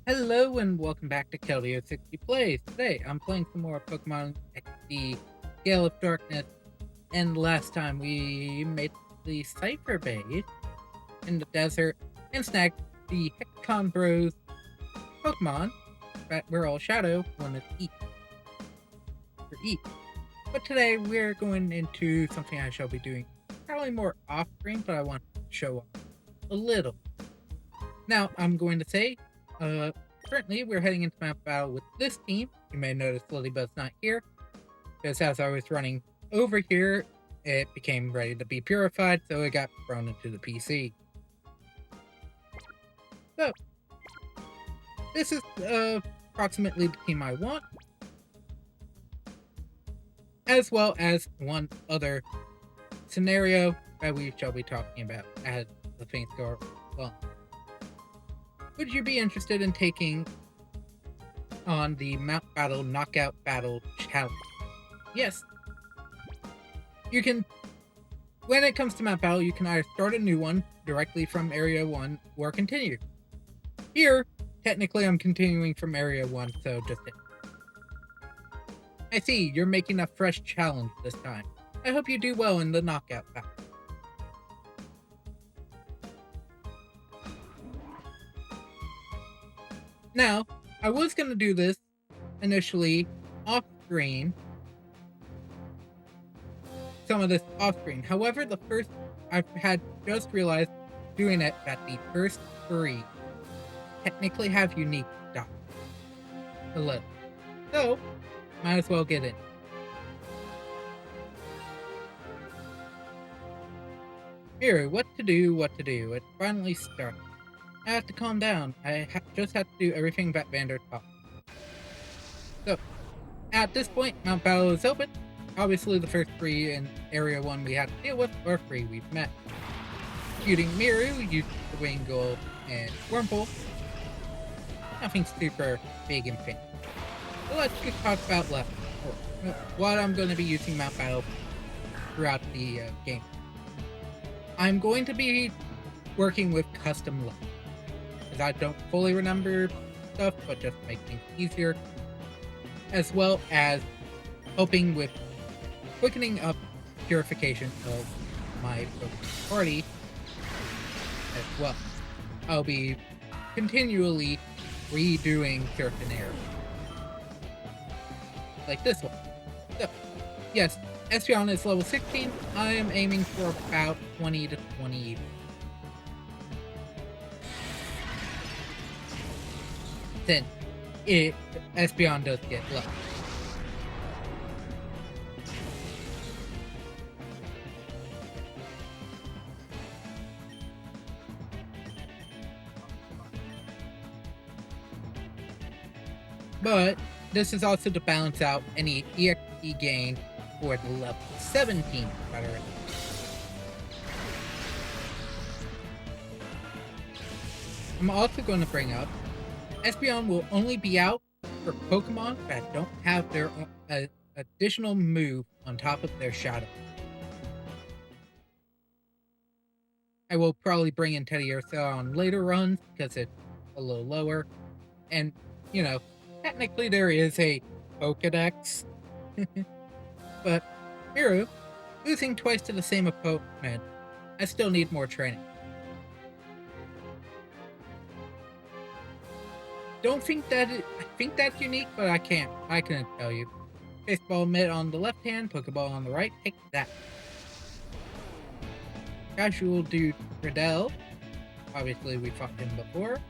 Hello and welcome back to Keldeo 60 Plays. Today I'm playing some more Pokemon XD Gale of Darkness, and last time we made the Cypher base in the desert and snagged the Hexacon Bros Pokemon that were all Shadow one of each. But today we're going into something I shall be doing probably more off screen, but I want to show off a little. Now I'm going to say currently, we're heading into map battle with this team. You may notice Lilybud's not here, because as I was running over here, it became ready to be purified, so it got thrown into the PC. So, this is approximately the team I want, as well as one other scenario that we shall be talking about as the things go along. Would you be interested in taking on the Mount Battle Knockout Battle Challenge? Yes. You can, when it comes to Mount Battle, you can either start a new one directly from Area 1 or continue. Here, technically I'm continuing from Area 1, so just hit. I see, you're making a fresh challenge this time. I hope you do well in the Knockout Battle. Now, I was going to do this initially off screen. Some of this off screen. However, I've had just realized doing it that the first three technically have unique stuff. A little. So, might as well get in. Here, what to do. It finally started. I have to calm down. I just have to do everything that Vander taught. So, at this point, Mount Battle is open. Obviously, the first three in Area 1 we had to deal with are three we've met. Shooting Miru, using the Wingull, and Wurmple. Nothing super big and fancy. So let's just talk about left. What I'm going to be using Mount Battle throughout the game. I'm going to be working with custom levels, because I don't fully remember stuff, but just make things easier, as well as helping with quickening up purification of my Pokemon party as well. I'll be continually redoing certain areas, like this one. So, yes, Espeon is level 16. I am aiming for about 20 to 20. Then Espeon does get low. But this is also to balance out any EXP gain for the level 17 veteran. I'm also going to bring up Espeon will only be out for Pokemon that don't have their additional move on top of their Shadow. I will probably bring in Teddiursa on later runs because it's a little lower. And, you know, technically there is a Pokedex. But, Miru, losing twice to the same opponent, I still need more training. Don't think that I think that's unique, but I couldn't tell you. Baseball mitt on the left hand, Pokeball on the right, take that. Casual dude Riddell. Obviously we fought him before.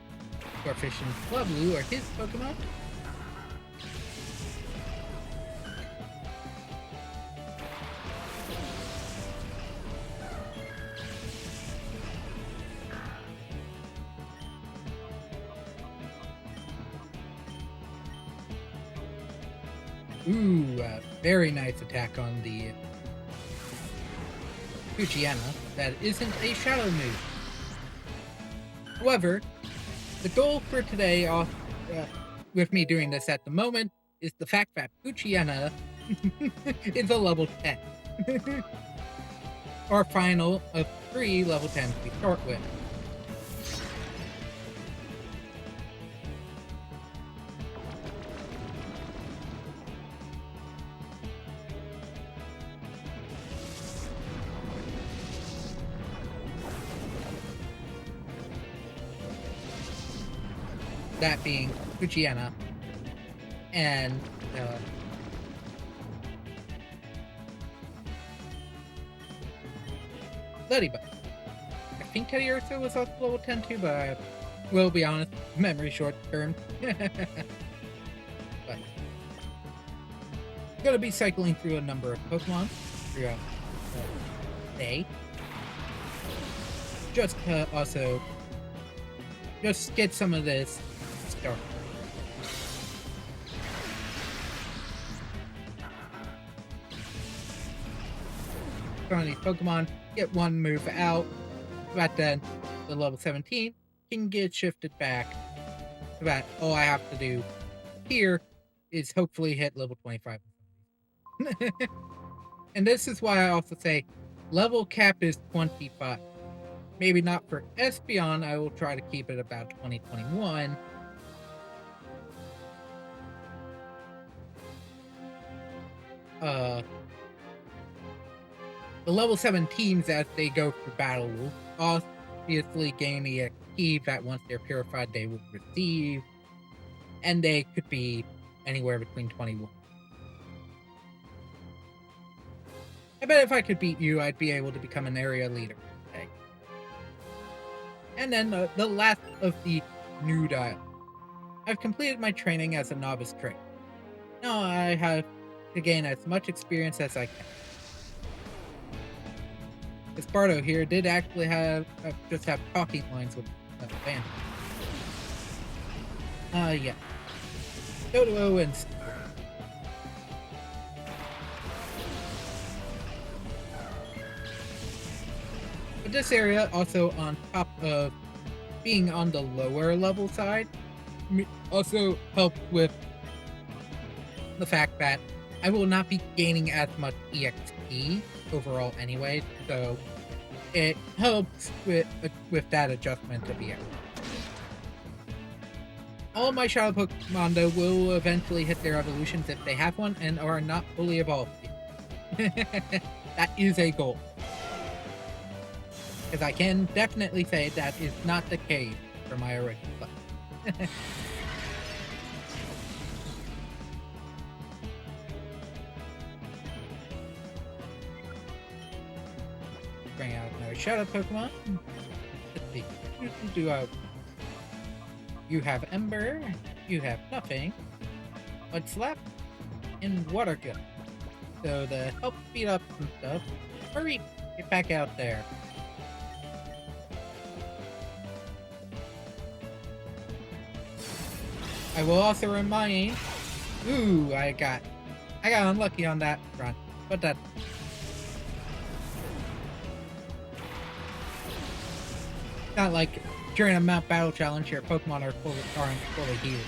Scorfish and Slublu are his Pokemon. Ooh, very nice attack on the Poochyena. That isn't a Shadow move. However, the goal for today, with me doing this at the moment, is the fact that Poochyena is a level 10. Our final of 3 level 10s we start with. that being Fujiana and Ladybug. I think Teddy Ursa was also level 10 too, but I will be honest, memory short term. But I'm gonna be cycling through a number of Pokemon throughout the day. Just to also just get some of this started. Throwing these Pokemon, get one move out, but then the level 17 can get shifted back. So that all I have to do here is hopefully hit level 25. And this is why I also say level cap is 25. Maybe not for Espeon, I will try to keep it about 2021. The level 7 teams, as they go through battle, will obviously gain EXP that once they're purified, they will receive. And they could be anywhere between 21. I bet if I could beat you, I'd be able to become an area leader. Okay. And then the last of the new dial. I've completed my training as a novice trainer. Now I have to gain as much experience as I can. Esparto here did actually just have talking lines with Van. Yeah. Dodo and but this area, also on top of being on the lower level side, also helps with the fact that I will not be gaining as much EXP overall anyway, so it helps with that adjustment of EXP. All my Shadow Pokemon, though, will eventually hit their evolutions if they have one and are not fully evolved yet. That is a goal. Because I can definitely say that is not the case for my original class. Bring out another Shadow Pokemon. Let's see. You have Ember. You have nothing. Mud Slap and Water Gun. So to help speed up some stuff, hurry, get back out there. I will also remind. Ooh, I got unlucky on that front, but that. Not like during a map battle challenge, your Pokemon aren't fully healed.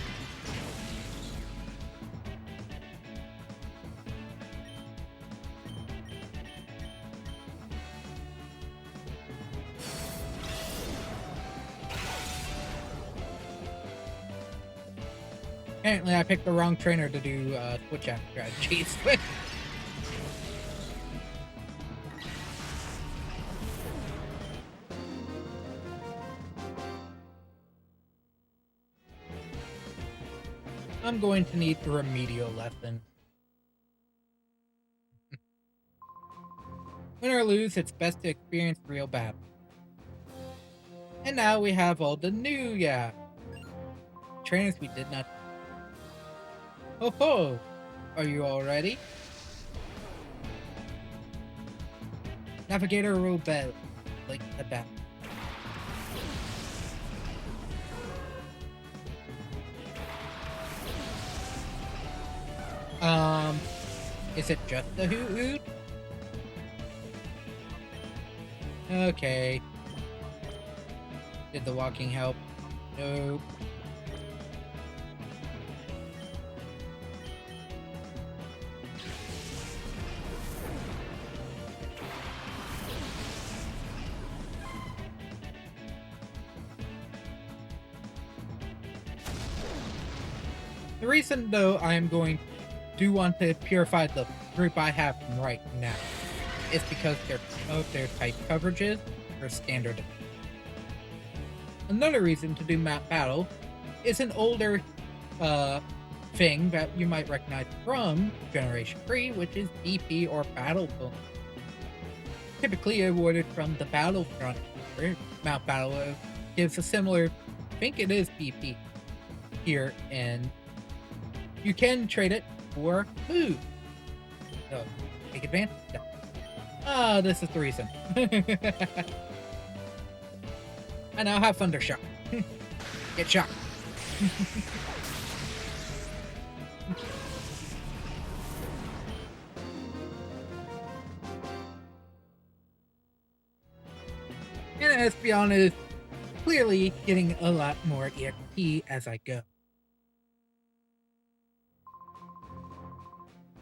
Apparently, I picked the wrong trainer to do switch out strategies with. I'm going to need a remedial lesson. Win or lose, it's best to experience real battle. And now we have all the new, trainers we did not. Oh ho! Are you all ready? Navigator Robel, like the bat. Is it just the Hoot? Okay. Did the walking help? Nope. The reason, though, I am do want to purify the group I have right now is because their type coverages are standard. Another reason to do map battle is an older thing that you might recognize from Generation 3, which is BP or Battle Bonus. Typically awarded from the Battlefront. Mount Battle gives a similar, I think it is BP here, and you can trade it for food. So take advantage of that. This is the reason. I now have Thundershock. Get shocked. And let's be honest, clearly getting a lot more EXP as I go.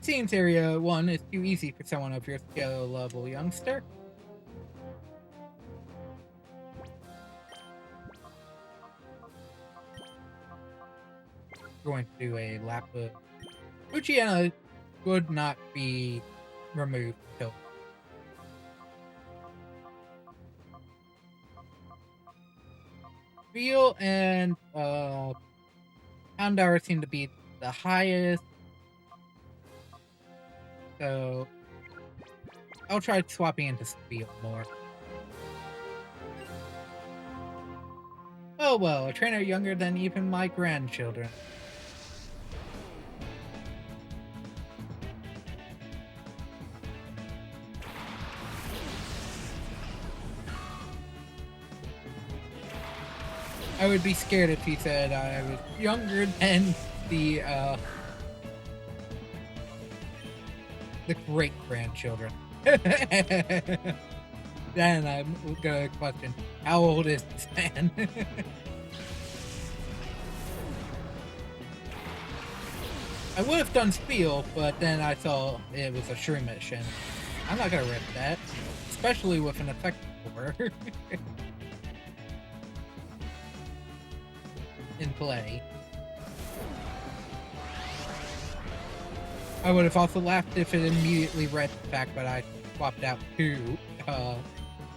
Seems Area 1 is too easy for someone of your skill level, youngster. Going to do a lap of Luciana would not be removed until Gale and Houndour seem to be the highest. So I'll try swapping into Spiel more. Oh well, a trainer younger than even my grandchildren. I would be scared if he said I was younger than the great-grandchildren. Then I'm gonna question, how old is this man? I would have done Spiel, but then I saw it was a shroom mission. I'm not gonna risk that, especially with an effective core in play. I would have also laughed if it immediately read the fact that I swapped out who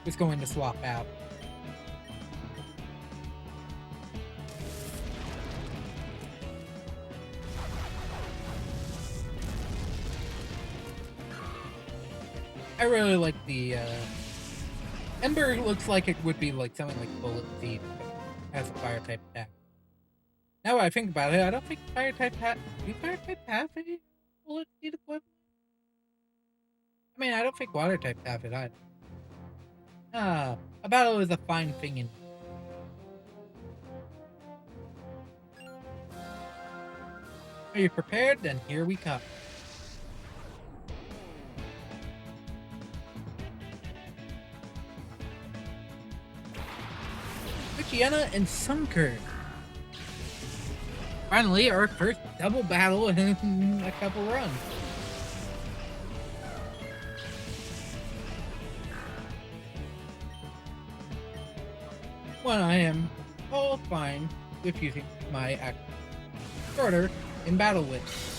was going to swap out. I really like the Ember. Looks like it would be like something like Bullet Seed as a fire type attack. Now that I think about it, I don't think fire type have a Bullet Seed equivalent. I mean, I don't think water types have it either. A battle is a fine thing in. Are you prepared? Then here we come. Luciana and Sunker. Finally, our first double battle in a couple runs. When I am all fine with using my active starter in battle with.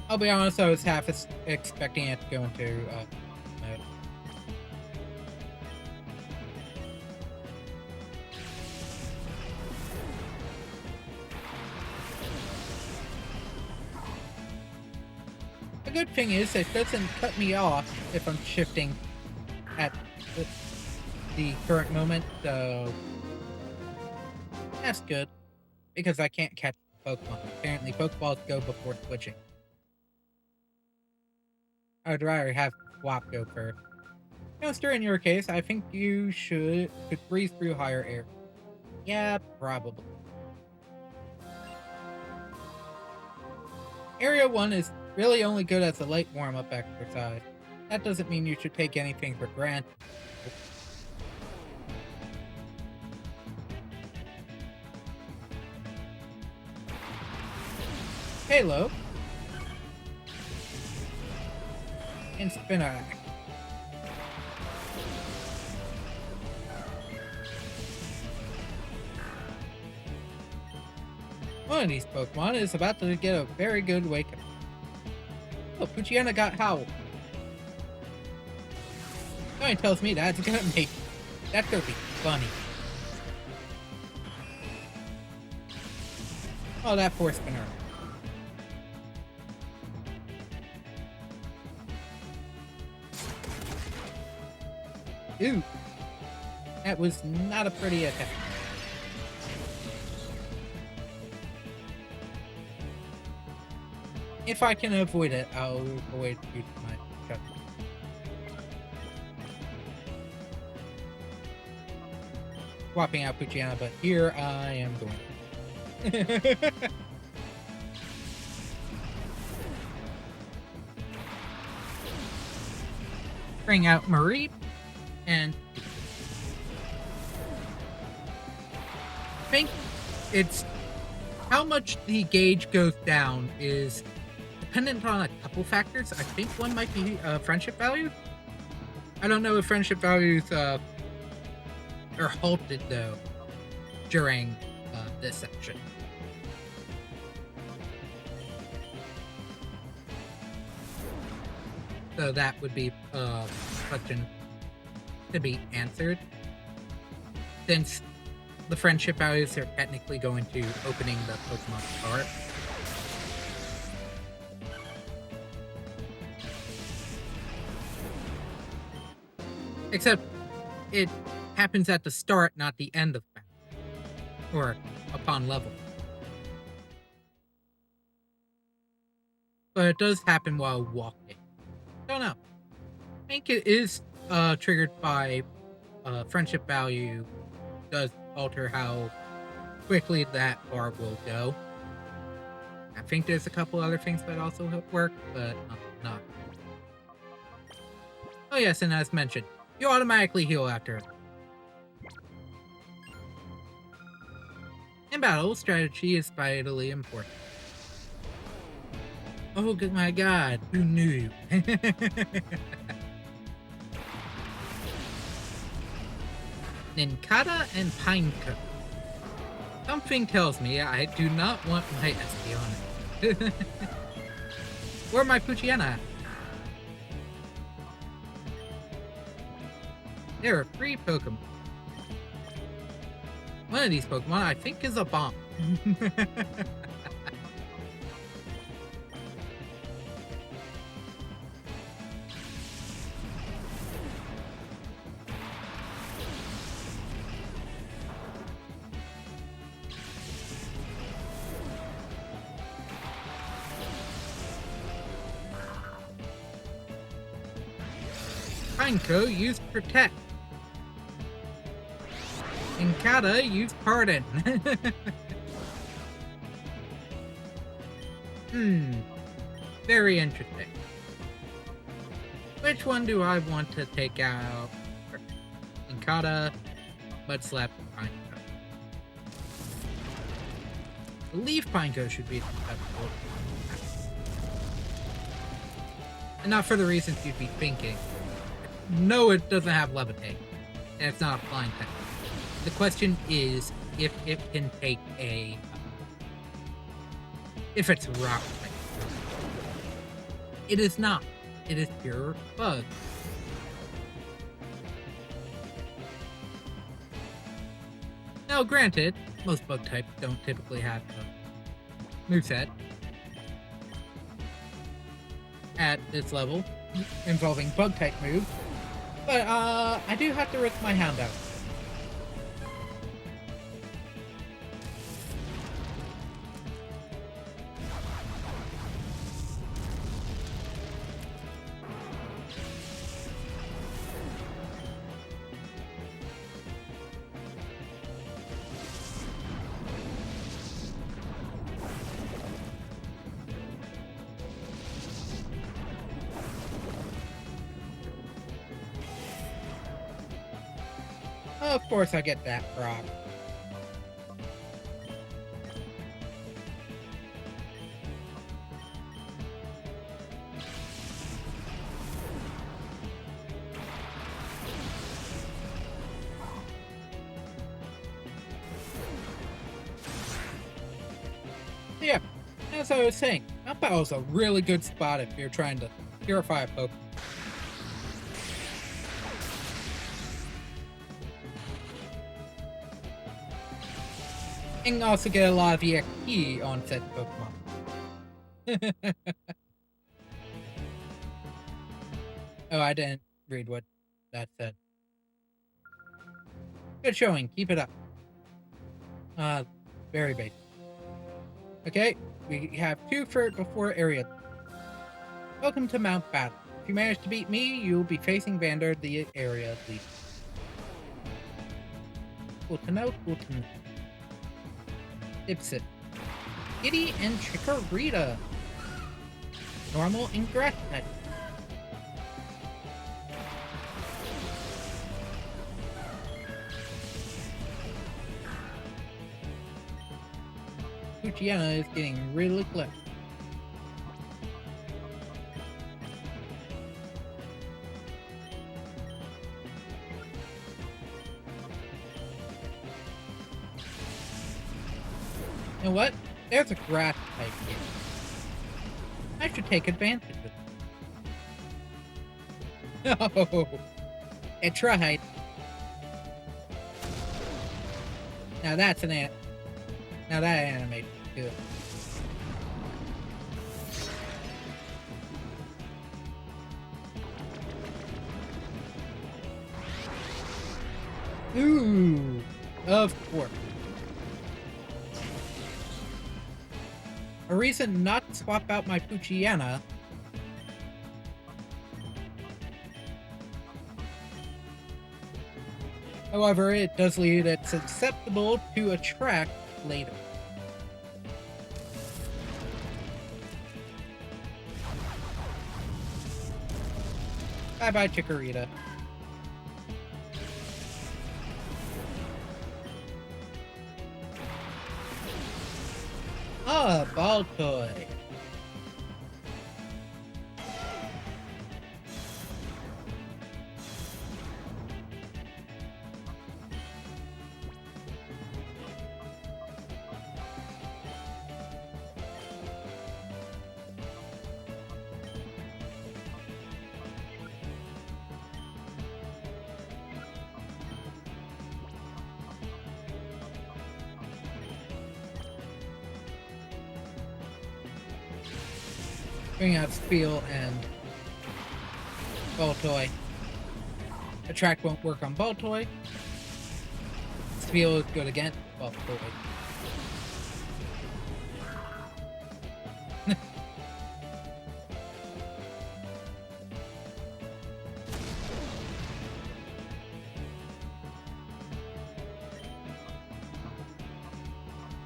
I'll be honest, I was half expecting it to go into mode. The good thing is it doesn't cut me off if I'm shifting at the current moment, so that's good, because I can't catch Pokemon. Apparently Pokeballs go before switching. I'd rather have swap go first. Youngster, in your case, I think you could breeze through higher air. Yeah, probably. Area 1 is really only good as a light warm-up exercise. That doesn't mean you should take anything for granted. Halo. and spinner. One of these Pokemon is about to get a very good wake-up. Oh, Poochyena got Howl. Something tells me that's gonna be funny. Oh, that poor spinner. Ooh. That was not a pretty attack. If I can avoid it, I'll avoid using my shot. Swapping out Poochyena, but here I am going. Bring out Marie and I think it's how much the gauge goes down is dependent on a couple factors. I think one might be friendship values. I don't know if friendship values are halted though during this section. So that would be a question to be answered. Since the friendship values are technically going to opening the Pokemon card. Except it happens at the start, not the end of the battle. Or upon level. But it does happen while walking. Don't know. I think it is triggered by friendship value does alter how quickly that bar will go. I think there's a couple other things that also help work, but not. Oh yes, and as mentioned, you automatically heal after. In battle, strategy is vitally important. Oh my god, who knew? Nincada and Pineco. Something tells me I do not want my SP on it. Or my Poochyena. There are 3 Pokemon. One of these Pokemon I think is a bomb. Pineco used Protect. Nincada used Pardon. Very interesting. Which one do I want to take out? Nincada, Mud Slap, Pineco. I believe Pineco should be the best. And not for the reasons you'd be thinking. No, it doesn't have Levitate. And it's not a flying type. The question is if it can take a... if it's rock type. It is not. It is pure bug. Now, granted, most bug types don't typically have a moveset at this level involving bug type moves. But, I do have to risk my Hound out. Of course I get that frog. As I was saying, Mount Battle is a really good spot if you're trying to purify a Pokemon. You can also get a lot of EXP on said Pokemon. Oh, I didn't read what that said. Good showing, keep it up. Very basic. Okay, we have 2 for before area. Welcome to Mount Battle. If you manage to beat me, you'll be facing Vander, the area leader. Cool to know, cool to know. Dipsit. Giddy and Chikorita. Normal and grass type. Luciana is getting really close. You know what? There's a grass type here. I should take advantage of it. No! I tried. Now that's an ant. Now that animation is good. Ooh! Of course. A reason not to swap out my Poochyena. However, it does leave it susceptible to attract later. Bye-bye, Chikorita. Ah, ball toy. Bring out Spiel and Baltoy. Attract won't work on Baltoy. Spiel is good against Baltoy.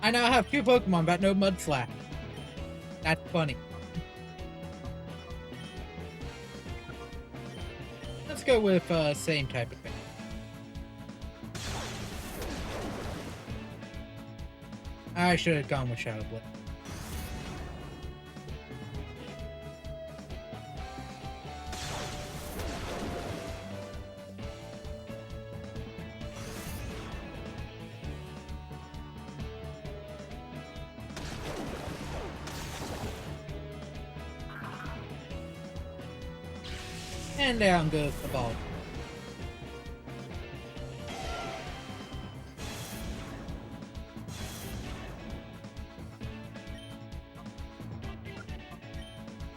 I now have 2 Pokemon, but no Mudslap. That's funny. Let's go with same type of thing. I should have gone with Shadow Blade. And down goes the ball.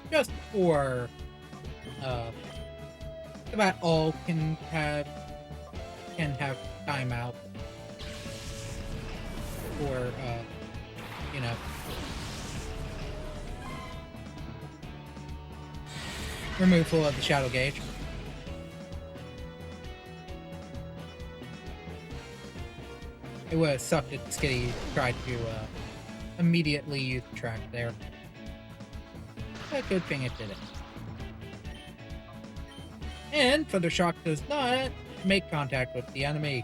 Just for about all can have timeout for you know, removal of the Shadow Gauge. It would have sucked if Skitty tried to immediately use the track there. But good thing it did it. And Thunder Shock does not make contact with the enemy.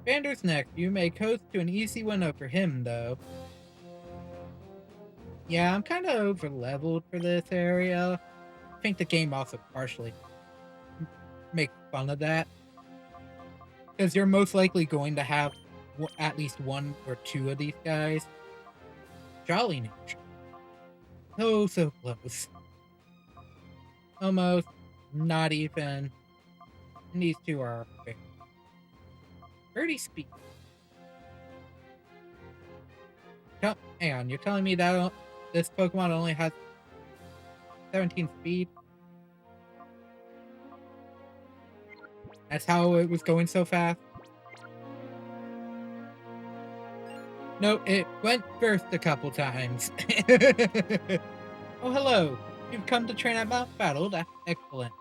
Bander's next. You may coast to an easy win over him, though. Yeah, I'm kind of over-leveled for this area. I think the game also partially makes fun of that. Because you're most likely going to have at least one or two of these guys. Jolly nature. So close. Almost. Not even. And these two are fair. 30 speed. Hang on, you're telling me that this Pokemon only has 17 speed? That's how it was going so fast? No, it went first a couple times. Oh, hello. You've come to train at Mount Battle. That's excellent.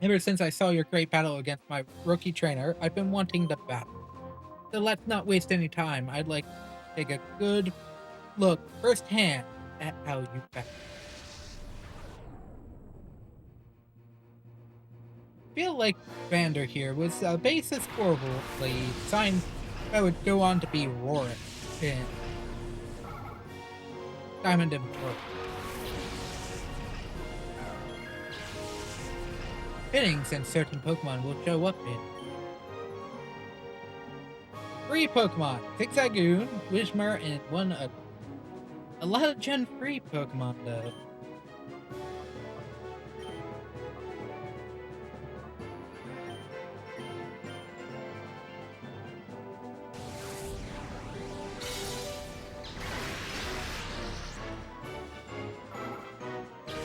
Ever since I saw your great battle against my rookie trainer, I've been wanting to battle. So let's not waste any time. I'd like to take a good look firsthand at how you battle. I feel like Vander here was a basis for the sign that would go on to be Rorik in Diamond and Pearl. Fitting, since certain Pokemon will show up in. 3 Pokemon, Zigzagoon, Whismur, and one other. A lot of Gen 3 Pokemon, though.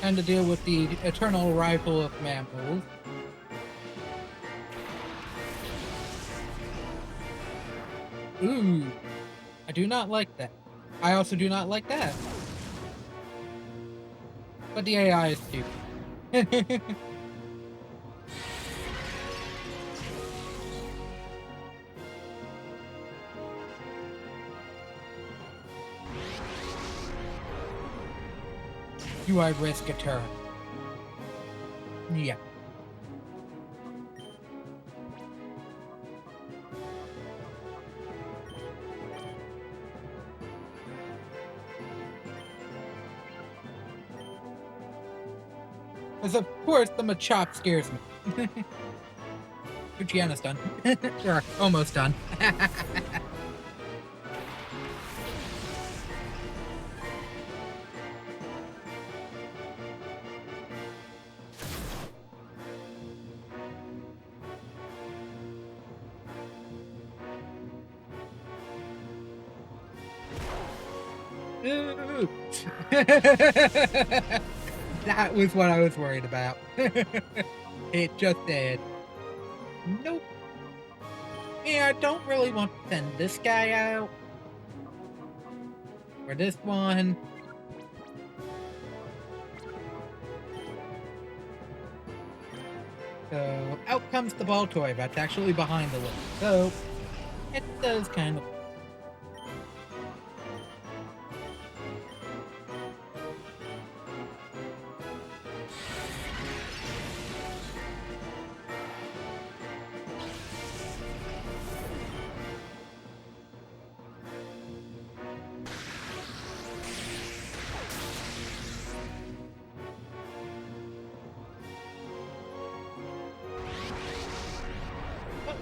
And to deal with the eternal rival of mammals. Ooh, I do not like that. I also do not like that. But the AI is stupid. Do I risk a turn? Yeah. Because of course the Machop scares me. Luciana's done. We're almost done. That was what I was worried about. It just did. Nope. Yeah, I don't really want to send this guy out. Or this one. So, out comes the ball toy that's actually behind the list. So, it does kind of...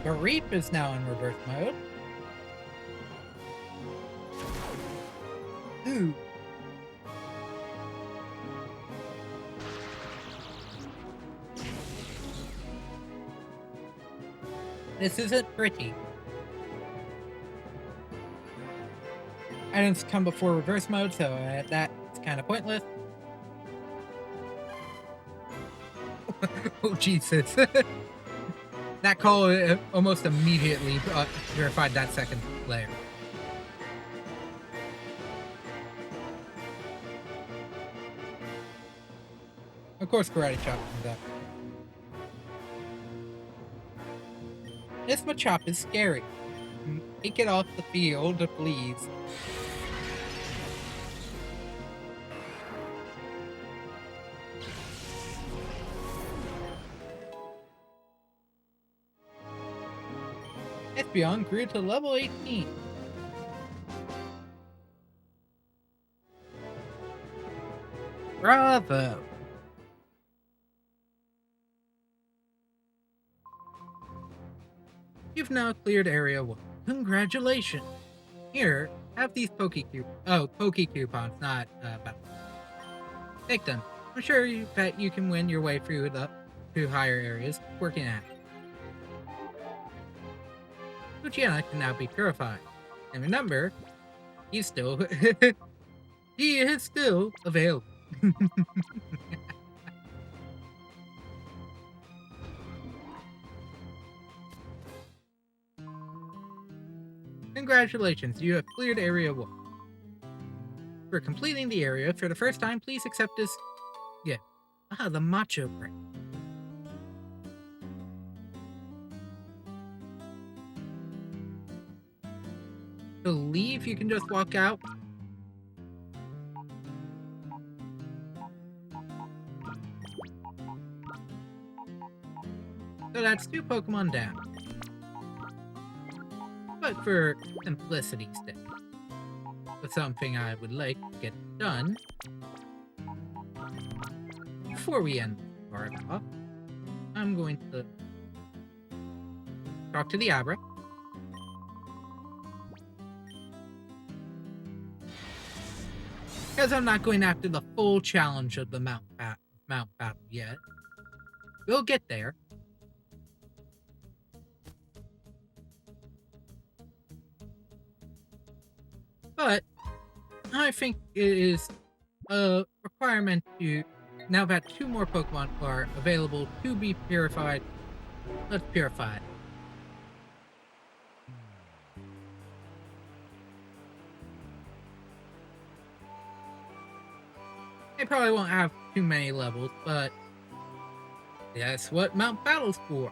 Garip is now in reverse mode. Ooh. This isn't pretty. Items come before reverse mode, so that's kind of pointless. Oh, Jesus. That call almost immediately purified that second layer. Of course, Karate Chop comes up. This Machop is scary. Take it off the field, please. This Espeon grew to level 18. Bravo! You've now cleared Area 1. Congratulations! Here, have these Poke coupons, not battle. Take them. I'm sure that you can win your way through to higher areas, working at it. Luciana can now be purified. And remember, he's still... he is still available. Congratulations, you have cleared Area 1. For completing the area for the first time, please accept this gift. The Macho Break. To leave, you can just walk out. So that's 2 Pokemon down. But for simplicity's sake, with something I would like to get done before we end this part off, I'm going to talk to the Abra. Because I'm not going after the full challenge of the Mount Battle yet. We'll get there. But I think it is a requirement to, now that 2 more Pokemon are available to be purified, let's purify it. They probably won't have too many levels, but that's what Mount Battle's for.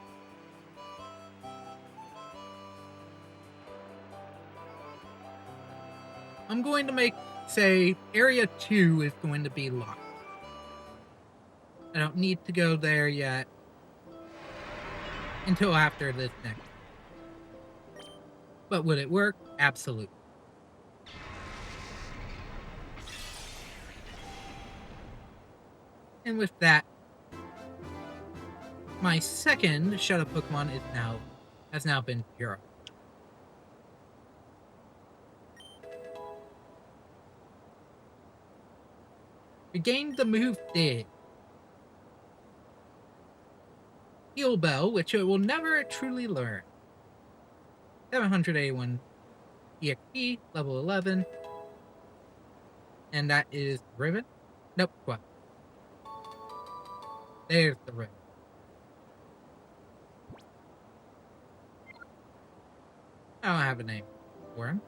I'm going to say Area 2 is going to be locked. I don't need to go there yet until after this next. But would it work? Absolutely. And with that, my second Shadow Pokemon has now been purified. Regained the move Dig. Heal Bell, which it will never truly learn. 781 EXP, level 11. And that is Riven? Nope, 12. There's the Riven. I don't have a name for him.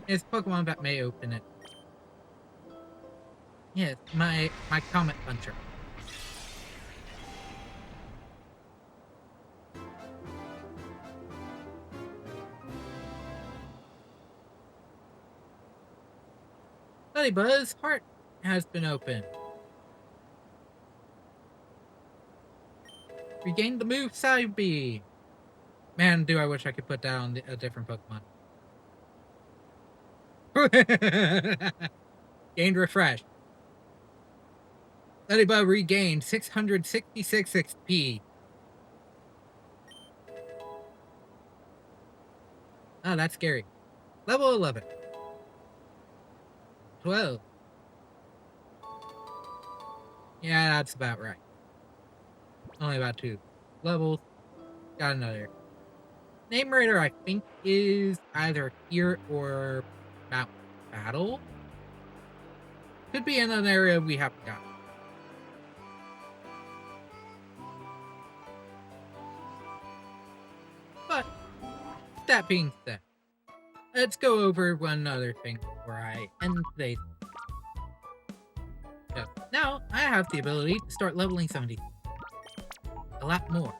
It's Pokemon that may open it. Yes, my Comet Puncher. Buzz's heart has been opened. Regained the move Psybe. Man, do I wish I could put that on a different Pokemon. Gained refresh. Ladybug regained 666 XP. Oh, that's scary. Level 11. 12. Yeah, that's about right. Only about 2 levels. Got another. Name Raider, I think, is either here or Mount Battle. Could be in an area we haven't got. But, that being said, let's go over one other thing before I end today's. So, now, I have the ability to start leveling 70. A lot more.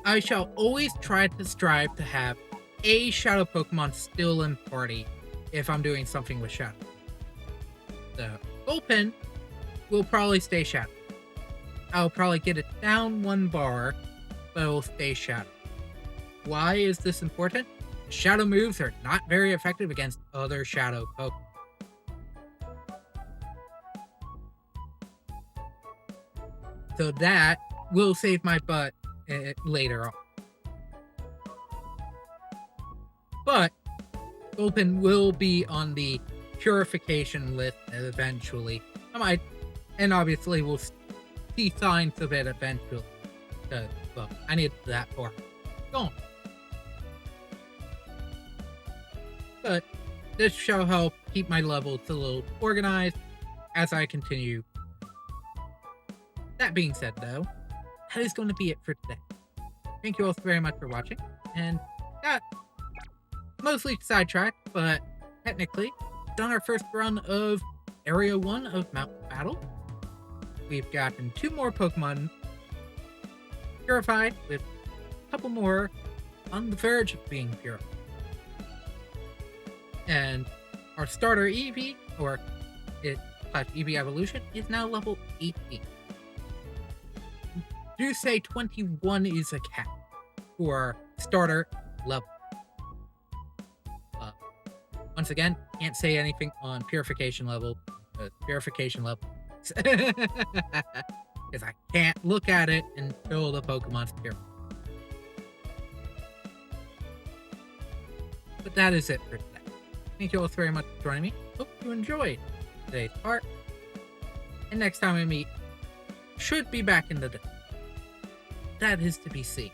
I shall always try to strive to have a Shadow Pokemon still in party if I'm doing something with Shadow. The Bullpen will probably stay Shadow. I'll probably get it down 1 bar, but it will stay Shadow. Why is this important? Shadow moves are not very effective against other Shadow Pokemon. So that will save my butt later on. But Bullpen will be on the purification list eventually. And obviously we'll see signs of it eventually. Because, well, I need that for gone. But this shall help keep my levels a little organized as I continue. That being said, though, that is going to be it for today. Thank you all very much for watching, and got mostly sidetracked, but technically done our first run of Area 1 of Mountain Battle. We've gotten 2 more Pokemon purified, with a couple more on the verge of being purified. And our starter Eevee, or Eevee Evolution, is now level 18. Do say 21 is a cap for starter level. Once again, can't say anything on purification level. Because I can't look at it until the Pokemon's purified. But that is it for today. Thank you all very much for joining me. Hope you enjoyed today's part. And next time we meet, should be back in the day. That is to be seen.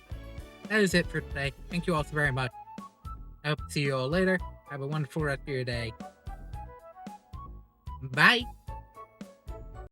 That is it for today. Thank you all so very much. I hope to see you all later. Have a wonderful rest of your day. Bye.